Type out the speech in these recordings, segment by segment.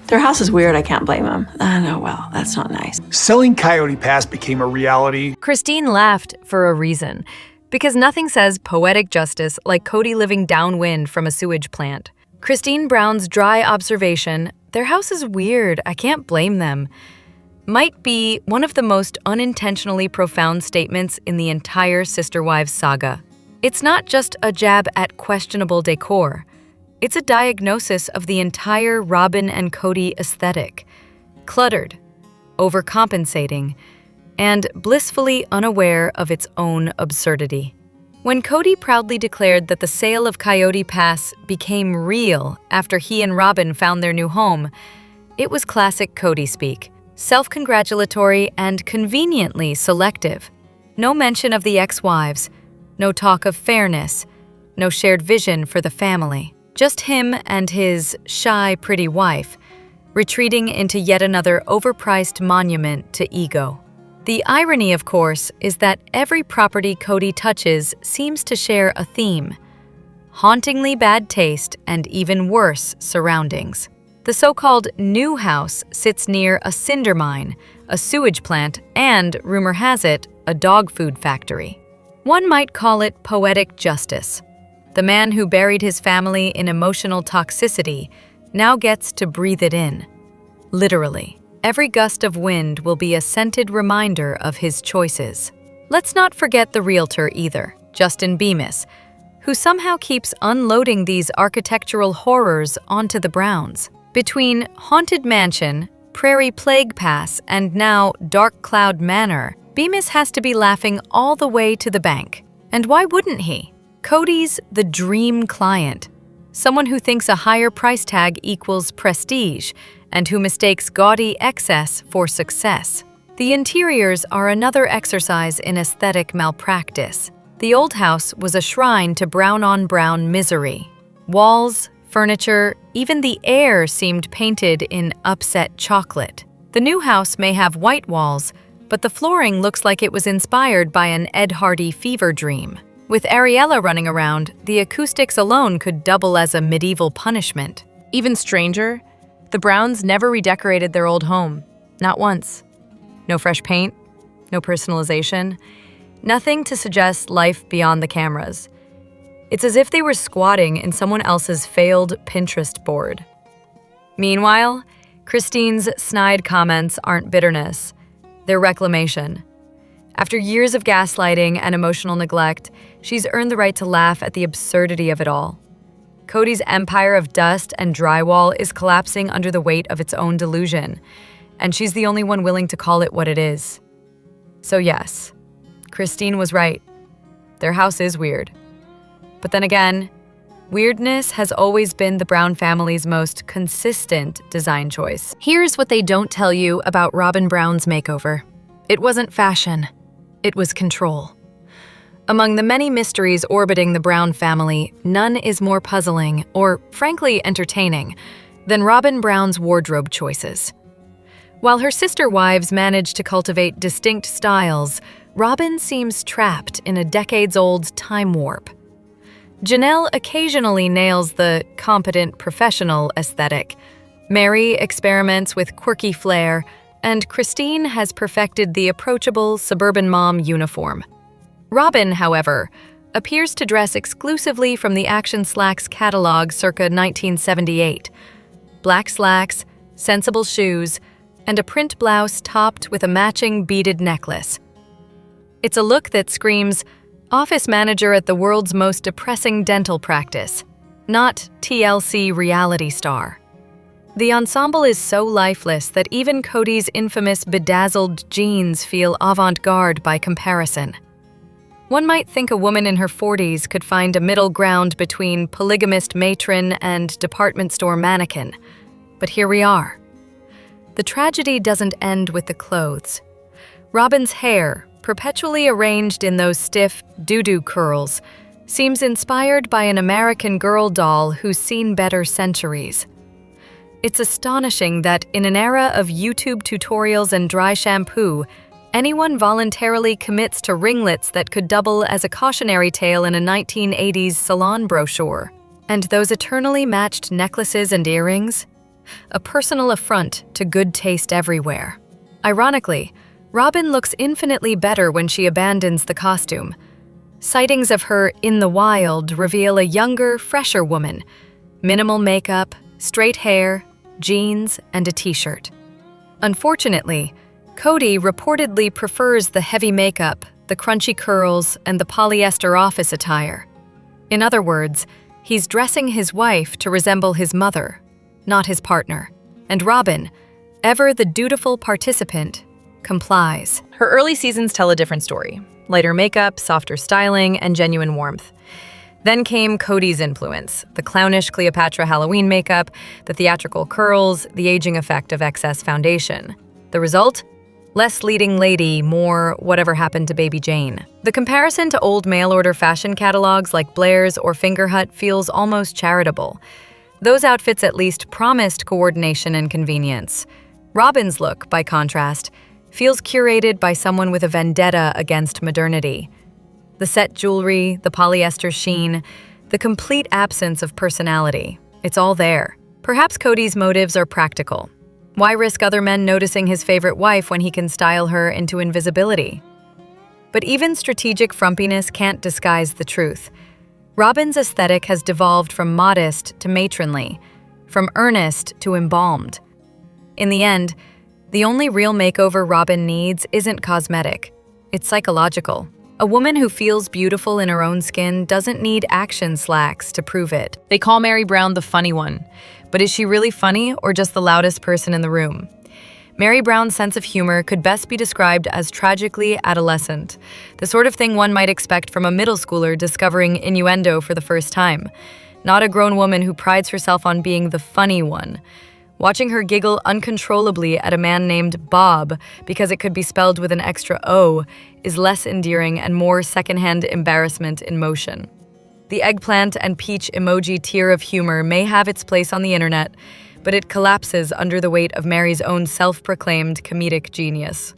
Their house is weird, I can't blame them. I know, well, that's not nice. Selling Coyote Pass became a reality. Christine laughed for a reason, because nothing says poetic justice like Kody living downwind from a sewage plant. Christine Brown's dry observation, "Their house is weird, I can't blame them," might be one of the most unintentionally profound statements in the entire Sister Wives saga. It's not just a jab at questionable decor. It's a diagnosis of the entire Robyn and Kody aesthetic. Cluttered, overcompensating, and blissfully unaware of its own absurdity. When Kody proudly declared that the sale of Coyote Pass became real after he and Robyn found their new home, it was classic Kody speak, self-congratulatory and conveniently selective. No mention of the ex-wives, no talk of fairness, no shared vision for the family. Just him and his shy, pretty wife, retreating into yet another overpriced monument to ego. The irony, of course, is that every property Kody touches seems to share a theme: hauntingly bad taste and even worse surroundings. The so-called new house sits near a cinder mine, a sewage plant, and, rumor has it, a dog food factory. One might call it poetic justice. The man who buried his family in emotional toxicity now gets to breathe it in. Literally. Every gust of wind will be a scented reminder of his choices. Let's not forget the realtor either, Justin Bemis, who somehow keeps unloading these architectural horrors onto the Browns. Between Haunted Mansion, Prairie Plague Pass, and now Dark Cloud Manor, Bemis has to be laughing all the way to the bank. And why wouldn't he? Kody's the dream client, someone who thinks a higher price tag equals prestige, and who mistakes gaudy excess for success. The interiors are another exercise in aesthetic malpractice. The old house was a shrine to brown-on-brown misery. Walls, furniture, even the air seemed painted in upset chocolate. The new house may have white walls, but the flooring looks like it was inspired by an Ed Hardy fever dream. With Ariella running around, the acoustics alone could double as a medieval punishment. Even stranger, the Browns never redecorated their old home. Not once. No fresh paint, no personalization, nothing to suggest life beyond the cameras. It's as if they were squatting in someone else's failed Pinterest board. Meanwhile, Christine's snide comments aren't bitterness, they're reclamation. After years of gaslighting and emotional neglect, she's earned the right to laugh at the absurdity of it all. Kody's empire of dust and drywall is collapsing under the weight of its own delusion, and she's the only one willing to call it what it is. So yes, Christine was right. Their house is weird. But then again, weirdness has always been the Brown family's most consistent design choice. Here's what they don't tell you about Robyn Brown's makeover. It wasn't fashion, it was control. Among the many mysteries orbiting the Brown family, none is more puzzling, or frankly entertaining, than Robyn Brown's wardrobe choices. While her sister wives manage to cultivate distinct styles, Robyn seems trapped in a decades-old time warp. Janelle occasionally nails the competent professional aesthetic. Mary experiments with quirky flair, and Christine has perfected the approachable suburban mom uniform. Robyn, however, appears to dress exclusively from the Action Slacks catalog circa 1978. Black slacks, sensible shoes, and a print blouse topped with a matching beaded necklace. It's a look that screams office manager at the world's most depressing dental practice, not TLC reality star. The ensemble is so lifeless that even Kody's infamous bedazzled jeans feel avant-garde by comparison. One might think a woman in her 40s could find a middle ground between polygamist matron and department store mannequin, but here we are. The tragedy doesn't end with the clothes. Robyn's hair, perpetually arranged in those stiff doo-doo curls, seems inspired by an American Girl doll who's seen better centuries. It's astonishing that in an era of YouTube tutorials and dry shampoo, anyone voluntarily commits to ringlets that could double as a cautionary tale in a 1980s salon brochure. And those eternally matched necklaces and earrings? a personal affront to good taste everywhere. Ironically, Robin looks infinitely better when she abandons the costume. Sightings of her in the wild reveal a younger, fresher woman. Minimal makeup, straight hair, jeans, and a t-shirt. Unfortunately, Kody reportedly prefers the heavy makeup, the crunchy curls, and the polyester office attire. In other words, he's dressing his wife to resemble his mother, not his partner. And Robin, ever the dutiful participant, complies. Her early seasons tell a different story. Lighter makeup, softer styling, and genuine warmth. Then came Kody's influence, the clownish Cleopatra Halloween makeup, the theatrical curls, the aging effect of excess foundation. The result? Less leading lady, more whatever happened to Baby Jane. The comparison to old mail-order fashion catalogs like Blair's or Fingerhut feels almost charitable. Those outfits at least promised coordination and convenience. Robin's look, by contrast, feels curated by someone with a vendetta against modernity. The set jewelry, the polyester sheen, the complete absence of personality. It's all there. Perhaps Kody's motives are practical. Why risk other men noticing his favorite wife when he can style her into invisibility? But even strategic frumpiness can't disguise the truth. Robin's aesthetic has devolved from modest to matronly, from earnest to embalmed. In the end, the only real makeover Robin needs isn't cosmetic. It's psychological. A woman who feels beautiful in her own skin doesn't need action slacks to prove it. They call Mary Brown the funny one. But is she really funny or just the loudest person in the room? Mary Brown's sense of humor could best be described as tragically adolescent, the sort of thing one might expect from a middle schooler discovering innuendo for the first time, not a grown woman who prides herself on being the funny one. Watching her giggle uncontrollably at a man named Bob because it could be spelled with an extra O is less endearing and more secondhand embarrassment in motion. The eggplant and peach emoji tier of humor may have its place on the internet, but it collapses under the weight of Mary's own self-proclaimed comedic genius.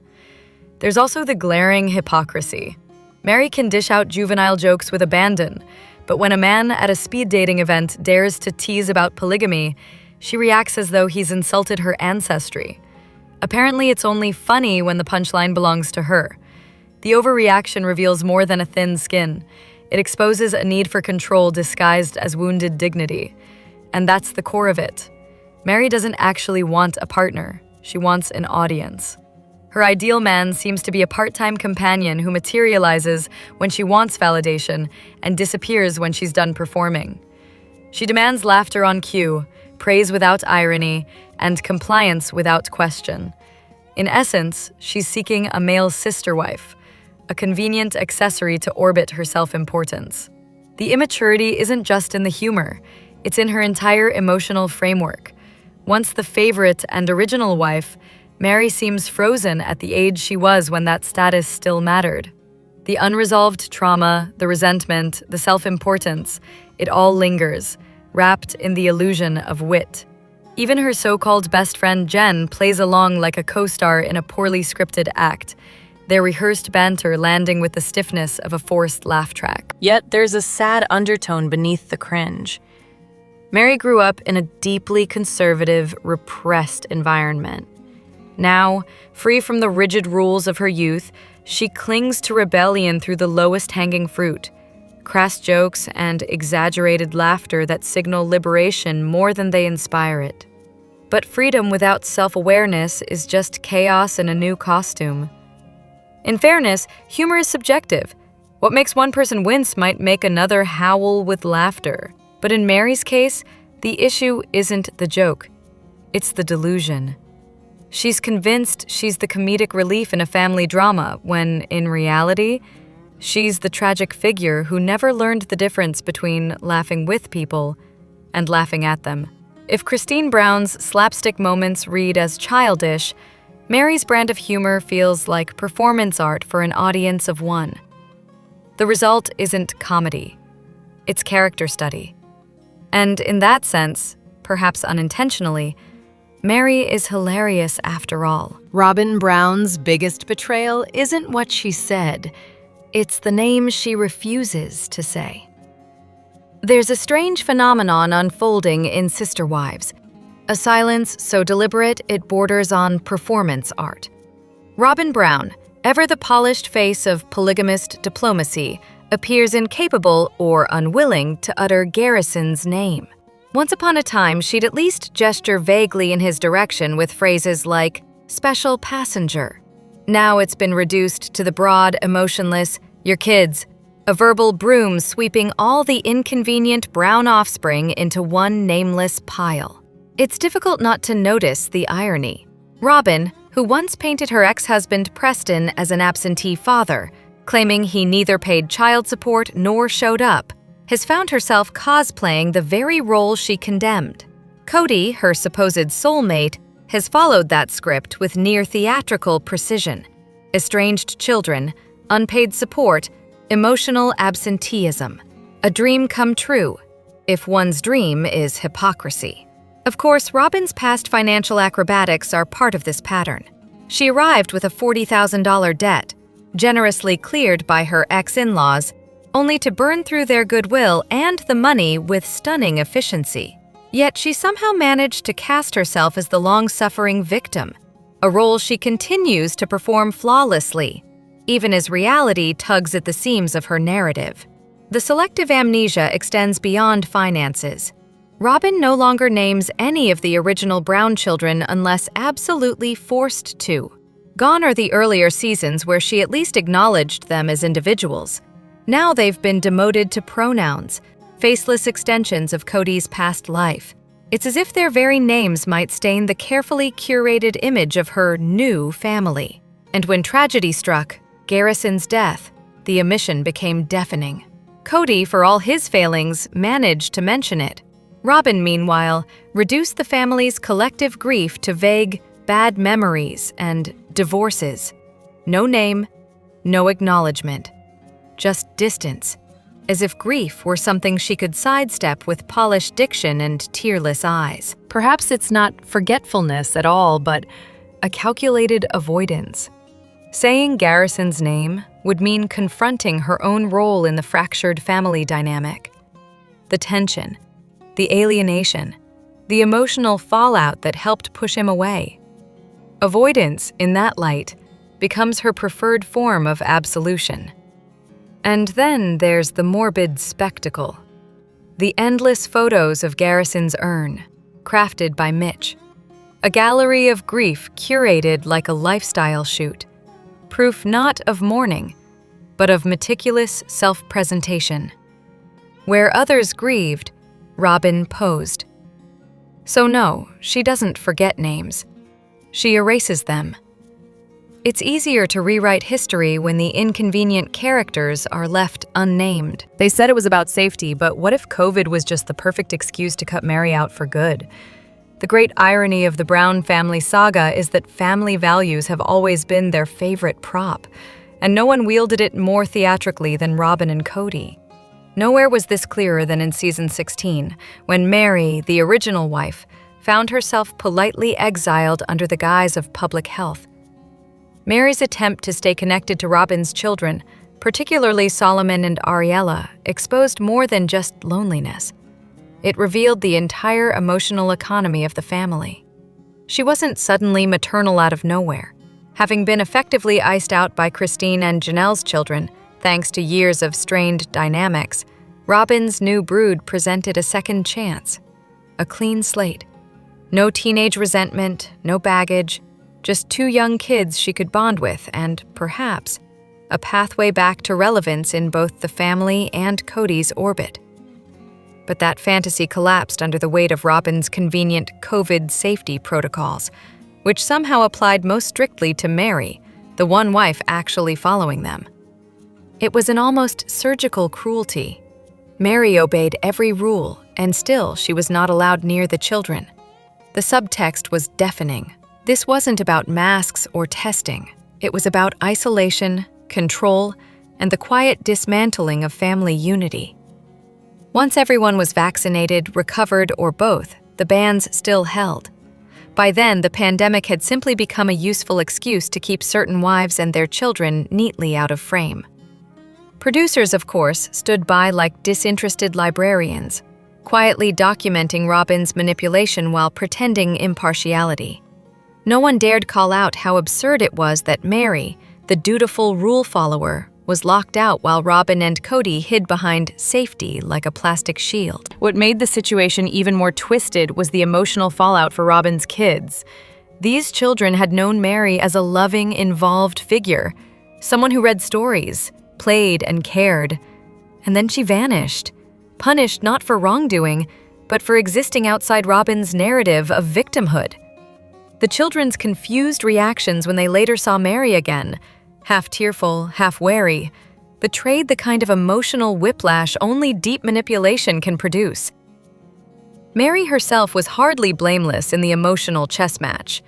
There's also the glaring hypocrisy. Mary can dish out juvenile jokes with abandon, but when a man at a speed dating event dares to tease about polygamy, she reacts as though he's insulted her ancestry. Apparently, it's only funny when the punchline belongs to her. The overreaction reveals more than a thin skin. It exposes a need for control disguised as wounded dignity. And that's the core of it. Mary doesn't actually want a partner. She wants an audience. Her ideal man seems to be a part-time companion who materializes when she wants validation and disappears when she's done performing. She demands laughter on cue, praise without irony, and compliance without question. In essence, she's seeking a male sister wife, a convenient accessory to orbit her self-importance. The immaturity isn't just in the humor, it's in her entire emotional framework. Once the favorite and original wife, Mary seems frozen at the age she was when that status still mattered. The unresolved trauma, the resentment, the self-importance, it all lingers, wrapped in the illusion of wit. Even her so-called best friend Jen plays along like a co-star in a poorly scripted act, their rehearsed banter landing with the stiffness of a forced laugh track. Yet there's a sad undertone beneath the cringe. Mary grew up in a deeply conservative, repressed environment. Now, free from the rigid rules of her youth, she clings to rebellion through the lowest hanging fruit. Crass jokes and exaggerated laughter that signal liberation more than they inspire it. But freedom without self-awareness is just chaos in a new costume. In fairness, humor is subjective. What makes one person wince might make another howl with laughter. But in Mary's case, the issue isn't the joke. It's the delusion. She's convinced she's the comedic relief in a family drama, when, in reality, she's the tragic figure who never learned the difference between laughing with people and laughing at them. If Christine Brown's slapstick moments read as childish, Mary's brand of humor feels like performance art for an audience of one. The result isn't comedy. It's character study. And in that sense, perhaps unintentionally, Mary is hilarious after all. Robin Brown's biggest betrayal isn't what she said. It's the name she refuses to say. There's a strange phenomenon unfolding in Sister Wives, a silence so deliberate it borders on performance art. Robin Brown, ever the polished face of polygamist diplomacy, appears incapable or unwilling to utter Garrison's name. Once upon a time, she'd at least gesture vaguely in his direction with phrases like, "special passenger." Now it's been reduced to the broad, emotionless, "your kids," a verbal broom sweeping all the inconvenient Brown offspring into one nameless pile. It's difficult not to notice the irony. Robin, who once painted her ex-husband Preston as an absentee father, claiming he neither paid child support nor showed up, has found herself cosplaying the very role she condemned. Kody, her supposed soulmate, has followed that script with near-theatrical precision. Estranged children, unpaid support, emotional absenteeism. A dream come true, if one's dream is hypocrisy. Of course, Robin's past financial acrobatics are part of this pattern. She arrived with a $40,000 debt, generously cleared by her ex-in-laws, only to burn through their goodwill and the money with stunning efficiency. Yet she somehow managed to cast herself as the long-suffering victim, a role she continues to perform flawlessly, even as reality tugs at the seams of her narrative. The selective amnesia extends beyond finances. Robin no longer names any of the original Brown children unless absolutely forced to. Gone are the earlier seasons where she at least acknowledged them as individuals. Now they've been demoted to pronouns, faceless extensions of Kody's past life. It's as if their very names might stain the carefully curated image of her new family. And when tragedy struck, Garrison's death, the omission became deafening. Kody, for all his failings, managed to mention it. Robin, meanwhile, reduced the family's collective grief to vague, bad memories and divorces. No name, no acknowledgement. Just distance, as if grief were something she could sidestep with polished diction and tearless eyes. Perhaps it's not forgetfulness at all, but a calculated avoidance. Saying Garrison's name would mean confronting her own role in the fractured family dynamic. The tension, the alienation, the emotional fallout that helped push him away. Avoidance, in that light, becomes her preferred form of absolution. And then there's the morbid spectacle. The endless photos of Garrison's urn, crafted by Mitch. A gallery of grief curated like a lifestyle shoot. Proof not of mourning, but of meticulous self-presentation. Where others grieved, Robin posed. So no, she doesn't forget names. She erases them. It's easier to rewrite history when the inconvenient characters are left unnamed. They said it was about safety, but what if COVID was just the perfect excuse to cut Mary out for good? The great irony of the Brown family saga is that family values have always been their favorite prop, and no one wielded it more theatrically than Robin and Kody. Nowhere was this clearer than in season 16, when Mary, the original wife, found herself politely exiled under the guise of public health. Mary's attempt to stay connected to Robin's children, particularly Solomon and Ariella, exposed more than just loneliness. It revealed the entire emotional economy of the family. She wasn't suddenly maternal out of nowhere. Having been effectively iced out by Christine and Janelle's children, thanks to years of strained dynamics, Robin's new brood presented a second chance. A clean slate. No teenage resentment, no baggage, just two young kids she could bond with and, perhaps, a pathway back to relevance in both the family and Kody's orbit. But that fantasy collapsed under the weight of Robin's convenient COVID safety protocols, which somehow applied most strictly to Mary, the one wife actually following them. It was an almost surgical cruelty. Mary obeyed every rule, and still she was not allowed near the children. The subtext was deafening. This wasn't about masks or testing. It was about isolation, control, and the quiet dismantling of family unity. Once everyone was vaccinated, recovered, or both, the bans still held. By then, the pandemic had simply become a useful excuse to keep certain wives and their children neatly out of frame. Producers, of course, stood by like disinterested librarians. quietly documenting Robin's manipulation while pretending impartiality. No one dared call out how absurd it was that Mary, the dutiful rule follower, was locked out while Robin and Kody hid behind safety like a plastic shield. What made the situation even more twisted was the emotional fallout for Robin's kids. These children had known Mary as a loving, involved figure, someone who read stories, played, and cared. And then she vanished, punished not for wrongdoing, but for existing outside Robin's narrative of victimhood. The children's confused reactions when they later saw Mary again, half tearful, half wary, betrayed the kind of emotional whiplash only deep manipulation can produce. Mary herself was hardly blameless in the emotional chess match.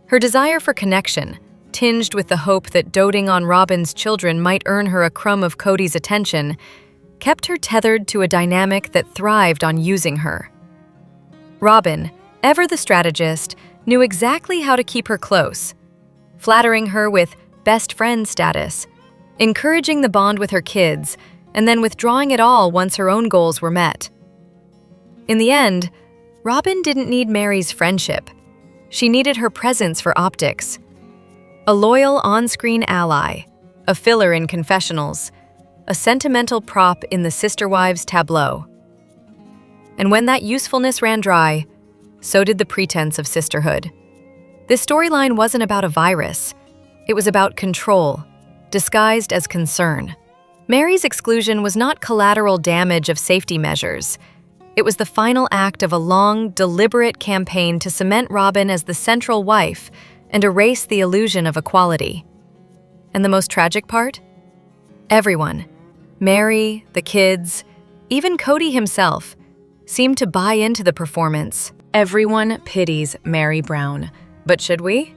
Her desire for connection, tinged with the hope that doting on Robin's children might earn her a crumb of Kody's attention, kept her tethered to a dynamic that thrived on using her. Robin, ever the strategist, knew exactly how to keep her close, flattering her with best friend status, encouraging the bond with her kids, and then withdrawing it all once her own goals were met. In the end, Robin didn't need Mary's friendship. She needed her presence for optics. A loyal on-screen ally, a filler in confessionals, a sentimental prop in the sister wives tableau. And when that usefulness ran dry, so did the pretense of sisterhood. This storyline wasn't about a virus. It was about control, disguised as concern. Mary's exclusion was not collateral damage of safety measures. It was the final act of a long, deliberate campaign to cement Robin as the central wife and erase the illusion of equality. And the most tragic part? Everyone, Mary, the kids, even Kody himself, seemed to buy into the performance. Everyone pities Mary Brown. But should we?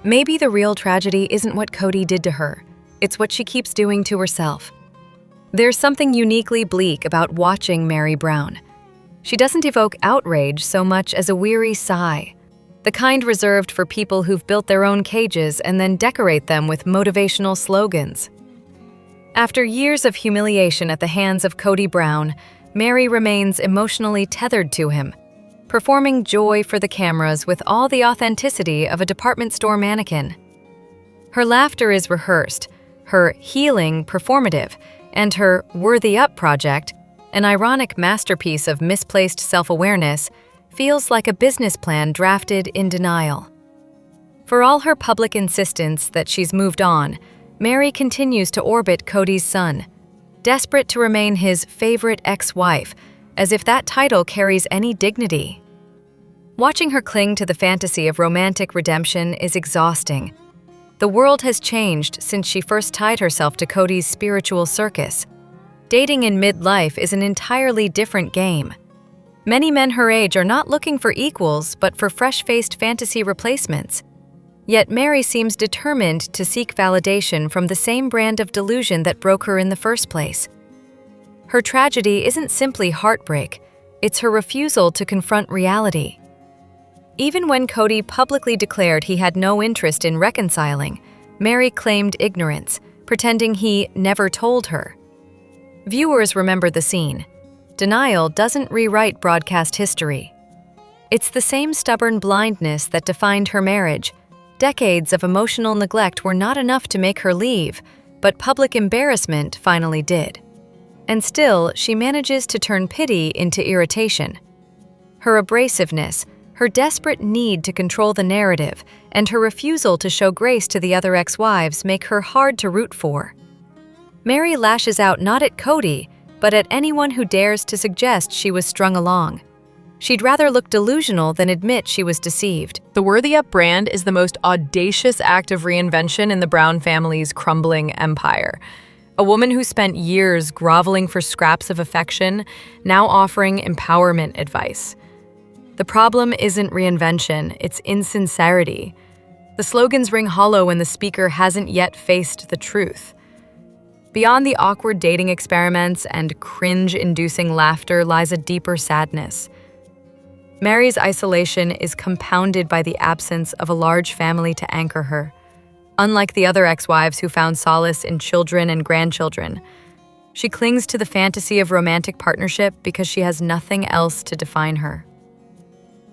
Maybe the real tragedy isn't what Kody did to her. It's what she keeps doing to herself. There's something uniquely bleak about watching Mary Brown. She doesn't evoke outrage so much as a weary sigh, the kind reserved for people who've built their own cages and then decorate them with motivational slogans. After years of humiliation at the hands of Kody Brown, Mary remains emotionally tethered to him, performing joy for the cameras with all the authenticity of a department store mannequin. Her laughter is rehearsed, her healing performative, and her Worthy Up project, an ironic masterpiece of misplaced self-awareness, feels like a business plan drafted in denial. For all her public insistence that she's moved on, Mary continues to orbit Kody's son, desperate to remain his favorite ex-wife, as if that title carries any dignity. Watching her cling to the fantasy of romantic redemption is exhausting. The world has changed since she first tied herself to Kody's spiritual circus. Dating in midlife is an entirely different game. Many men her age are not looking for equals, but for fresh-faced fantasy replacements. Yet Mary seems determined to seek validation from the same brand of delusion that broke her in the first place. Her tragedy isn't simply heartbreak, it's her refusal to confront reality. Even when Kody publicly declared he had no interest in reconciling, Mary claimed ignorance, pretending he never told her. Viewers remember the scene. Denial doesn't rewrite broadcast history. It's the same stubborn blindness that defined her marriage. Decades of emotional neglect were not enough to make her leave, but public embarrassment finally did. And still, she manages to turn pity into irritation. Her abrasiveness, her desperate need to control the narrative, and her refusal to show grace to the other ex-wives make her hard to root for. Mary lashes out not at Kody, but at anyone who dares to suggest she was strung along. She'd rather look delusional than admit she was deceived. The Worthy Up brand is the most audacious act of reinvention in the Brown family's crumbling empire. A woman who spent years groveling for scraps of affection, now offering empowerment advice. The problem isn't reinvention, it's insincerity. The slogans ring hollow when the speaker hasn't yet faced the truth. Beyond the awkward dating experiments and cringe-inducing laughter lies a deeper sadness. Mary's isolation is compounded by the absence of a large family to anchor her. Unlike the other ex-wives who found solace in children and grandchildren, She clings to the fantasy of romantic partnership because she has nothing else to define her.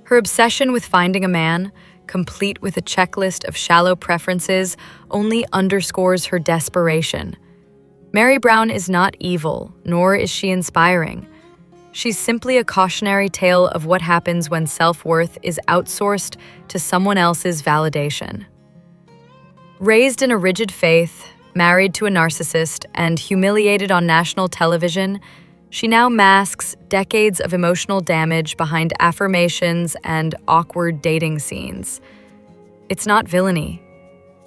Her obsession with finding a man, complete with a checklist of shallow preferences, only underscores her desperation. Mary Brown is not evil, nor is she inspiring. She's simply a cautionary tale of what happens when self-worth is outsourced to someone else's validation. Raised in a rigid faith, married to a narcissist, and humiliated on national television, she now masks decades of emotional damage behind affirmations and awkward dating scenes. It's not villainy,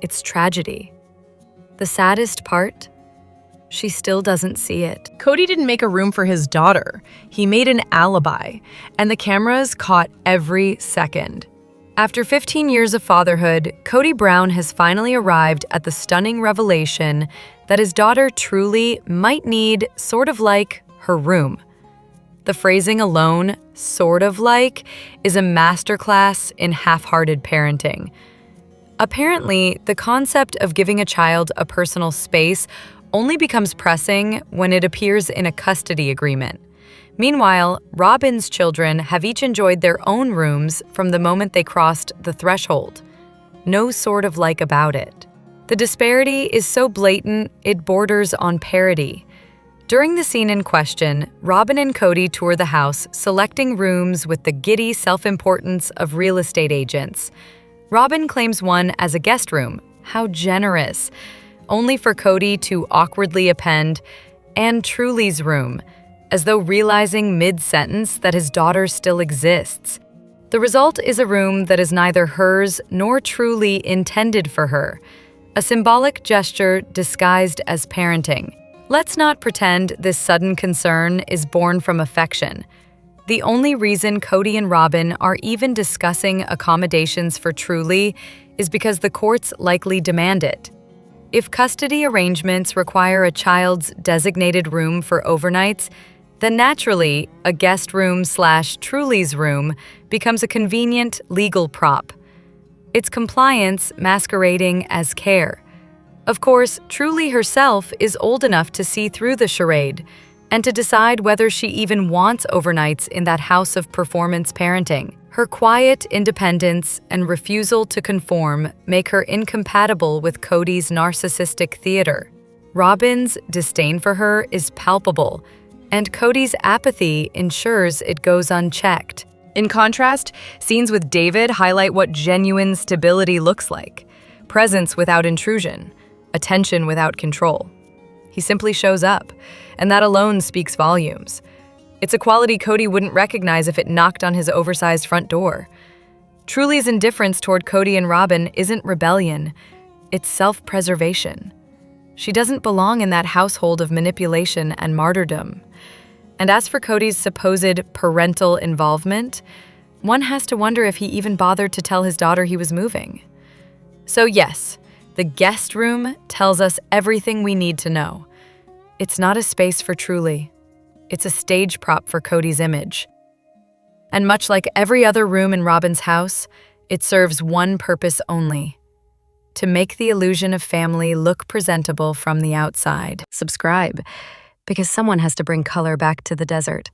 it's tragedy. The saddest part? She still doesn't see it. Kody didn't make a room for his daughter. He made an alibi, and the cameras caught every second. After 15 years of fatherhood, Kody Brown has finally arrived at the stunning revelation that his daughter truly might need sort of like her room. The phrasing alone, sort of like, is a masterclass in half-hearted parenting. Apparently, the concept of giving a child a personal space only becomes pressing when it appears in a custody agreement. Meanwhile, Robin's children have each enjoyed their own rooms from the moment they crossed the threshold. No sort of like about it. The disparity is so blatant, it borders on parody. During the scene in question, Robin and Kody tour the house, selecting rooms with the giddy self-importance of real estate agents. Robin claims one as a guest room. How generous. Only for Kody to awkwardly append, "and Truly's room," as though realizing mid-sentence that his daughter still exists. The result is a room that is neither hers nor truly intended for her, a symbolic gesture disguised as parenting. Let's not pretend this sudden concern is born from affection. The only reason Kody and Robin are even discussing accommodations for Truly is because the courts likely demand it. If custody arrangements require a child's designated room for overnights, then naturally, a guest room/Truly's room becomes a convenient legal prop. It's compliance masquerading as care. Of course, Truly herself is old enough to see through the charade and to decide whether she even wants overnights in that house of performance parenting. Her quiet independence and refusal to conform make her incompatible with Kody's narcissistic theater. Robin's disdain for her is palpable, and Kody's apathy ensures it goes unchecked. In contrast, scenes with David highlight what genuine stability looks like. Presence without intrusion, attention without control. He simply shows up, and that alone speaks volumes. It's a quality Kody wouldn't recognize if it knocked on his oversized front door. Truly's indifference toward Kody and Robin isn't rebellion, it's self-preservation. She doesn't belong in that household of manipulation and martyrdom. And as for Kody's supposed parental involvement, one has to wonder if he even bothered to tell his daughter he was moving. So yes, the guest room tells us everything we need to know. It's not a space for Truly. It's a stage prop for Kody's image. And much like every other room in Robin's house, it serves one purpose only: to make the illusion of family look presentable from the outside. Subscribe, because someone has to bring color back to the desert.